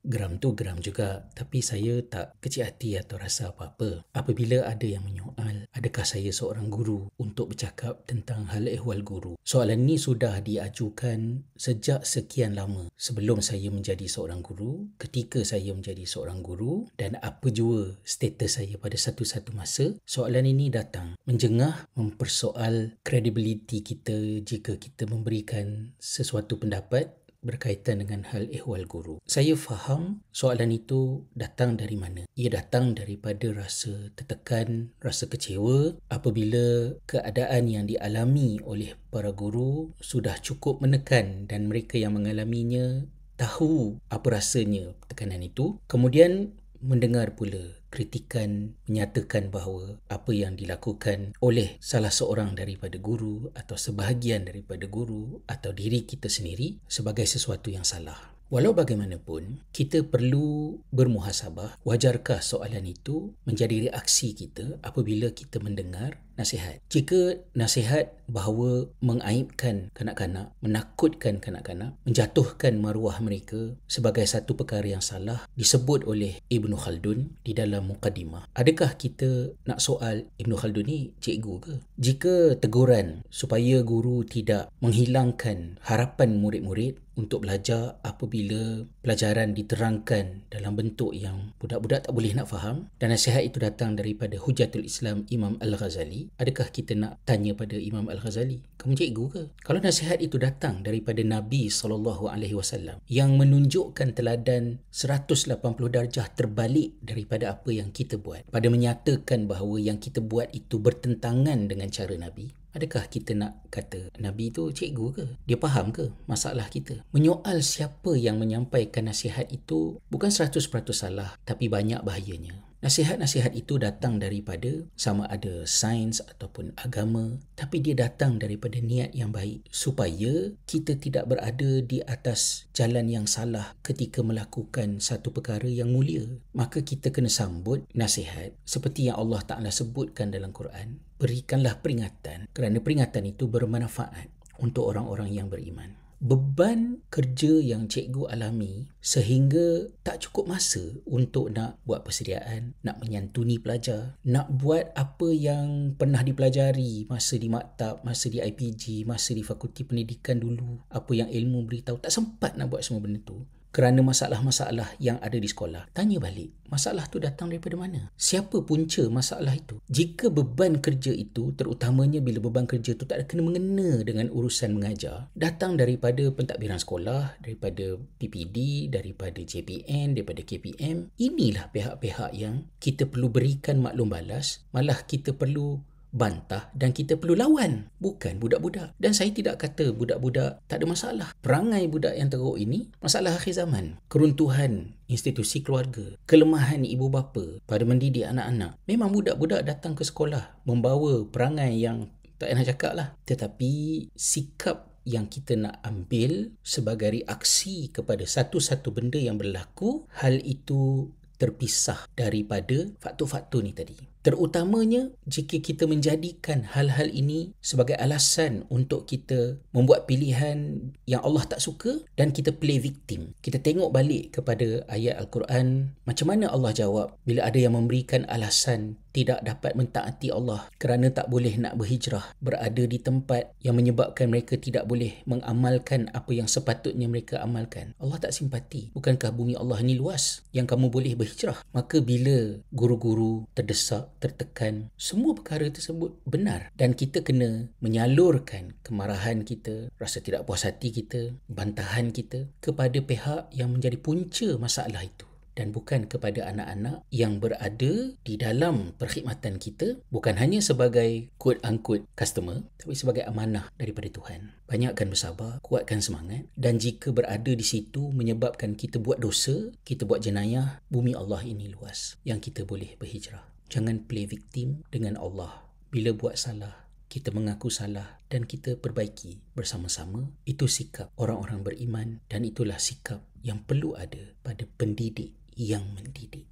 Geram tu geram juga, tapi saya tak kecil hati atau rasa apa-apa. Apabila ada yang menyoal, adakah saya seorang guru untuk bercakap tentang hal ehwal guru. Soalan ini sudah diajukan sejak sekian lama sebelum saya menjadi seorang guru, ketika saya menjadi seorang guru dan apa jua status saya pada satu-satu masa. Soalan ini datang menjengah mempersoal kredibiliti kita jika kita memberikan sesuatu pendapat berkaitan dengan hal ehwal guru. Saya faham soalan itu datang dari mana. Ia datang daripada rasa tertekan, rasa kecewa apabila keadaan yang dialami oleh para guru sudah cukup menekan dan mereka yang mengalaminya tahu apa rasanya tekanan itu. Kemudian mendengar pula kritikan menyatakan bahawa apa yang dilakukan oleh salah seorang daripada guru atau sebahagian daripada guru atau diri kita sendiri sebagai sesuatu yang salah. Walau bagaimanapun, kita perlu bermuhasabah. Wajarkah soalan itu menjadi reaksi kita apabila kita mendengar nasihat? Jika nasihat bahawa mengaibkan kanak-kanak, menakutkan kanak-kanak, menjatuhkan maruah mereka sebagai satu perkara yang salah disebut oleh Ibn Khaldun di dalam mukadimah, adakah kita nak soal Ibn Khaldun ni cikgu ke? Jika teguran supaya guru tidak menghilangkan harapan murid-murid untuk belajar apabila pelajaran diterangkan dalam bentuk yang budak-budak tak boleh nak faham dan nasihat itu datang daripada Hujatul Islam Imam Al-Ghazali, adakah kita nak tanya pada Imam Al-Ghazali, kamu cikgu ke? Kalau nasihat itu datang daripada Nabi SAW yang menunjukkan teladan 180 darjah terbalik daripada apa yang kita buat, pada menyatakan bahawa yang kita buat itu bertentangan dengan cara Nabi, adakah kita nak kata Nabi tu cikgu ke? Dia faham ke masalah kita? Menyoal siapa yang menyampaikan nasihat itu bukan 100% salah, tapi banyak bahayanya. Nasihat-nasihat itu datang daripada sama ada sains ataupun agama, tapi dia datang daripada niat yang baik supaya kita tidak berada di atas jalan yang salah ketika melakukan satu perkara yang mulia. Maka kita kena sambut nasihat seperti yang Allah Ta'ala sebutkan dalam Quran. Berikanlah peringatan kerana peringatan itu bermanfaat untuk orang-orang yang beriman. Beban kerja yang cikgu alami sehingga tak cukup masa untuk nak buat persediaan, nak menyantuni pelajar, nak buat apa yang pernah dipelajari masa di maktab, masa di IPG, masa di fakulti pendidikan dulu, apa yang ilmu beritahu, tak sempat nak buat semua benda tu kerana masalah-masalah yang ada di sekolah. Tanya balik, masalah tu datang daripada mana? Siapa punca masalah itu? Jika beban kerja itu, terutamanya bila beban kerja itu tak ada kena-mengena dengan urusan mengajar, datang daripada pentadbiran sekolah, daripada PPD, daripada JPN, daripada KPM, inilah pihak-pihak yang kita perlu berikan maklum balas, malah kita perlu bantah dan kita perlu lawan, bukan budak-budak. Dan saya tidak kata budak-budak tak ada masalah. Perangai budak yang teruk ini masalah akhir zaman, keruntuhan institusi keluarga, kelemahan ibu bapa pada mendidik anak-anak. Memang budak-budak datang ke sekolah membawa perangai yang tak nak cakap lah, tetapi sikap yang kita nak ambil sebagai reaksi kepada satu-satu benda yang berlaku, hal itu terpisah daripada faktor-faktor ni tadi. Terutamanya jika kita menjadikan hal-hal ini sebagai alasan untuk kita membuat pilihan yang Allah tak suka dan kita play victim. Kita tengok balik kepada ayat Al-Quran, macam mana Allah jawab bila ada yang memberikan alasan tidak dapat mentaati Allah kerana tak boleh nak berhijrah, berada di tempat yang menyebabkan mereka tidak boleh mengamalkan apa yang sepatutnya mereka amalkan. Allah tak simpati. Bukankah bumi Allah ni luas yang kamu boleh berhijrah? Maka bila guru-guru terdesak, tertekan, semua perkara tersebut benar dan kita kena menyalurkan kemarahan kita, rasa tidak puas hati kita, bantahan kita kepada pihak yang menjadi punca masalah itu dan bukan kepada anak-anak yang berada di dalam perkhidmatan kita, bukan hanya sebagai quote-unquote customer, tapi sebagai amanah daripada Tuhan. Banyakkan bersabar, kuatkan semangat, dan jika berada di situ menyebabkan kita buat dosa, kita buat jenayah, bumi Allah ini luas yang kita boleh berhijrah. Jangan play victim dengan Allah. Bila buat salah, kita mengaku salah dan kita perbaiki bersama-sama. Itu sikap orang-orang beriman dan itulah sikap yang perlu ada pada pendidik yang mendidik.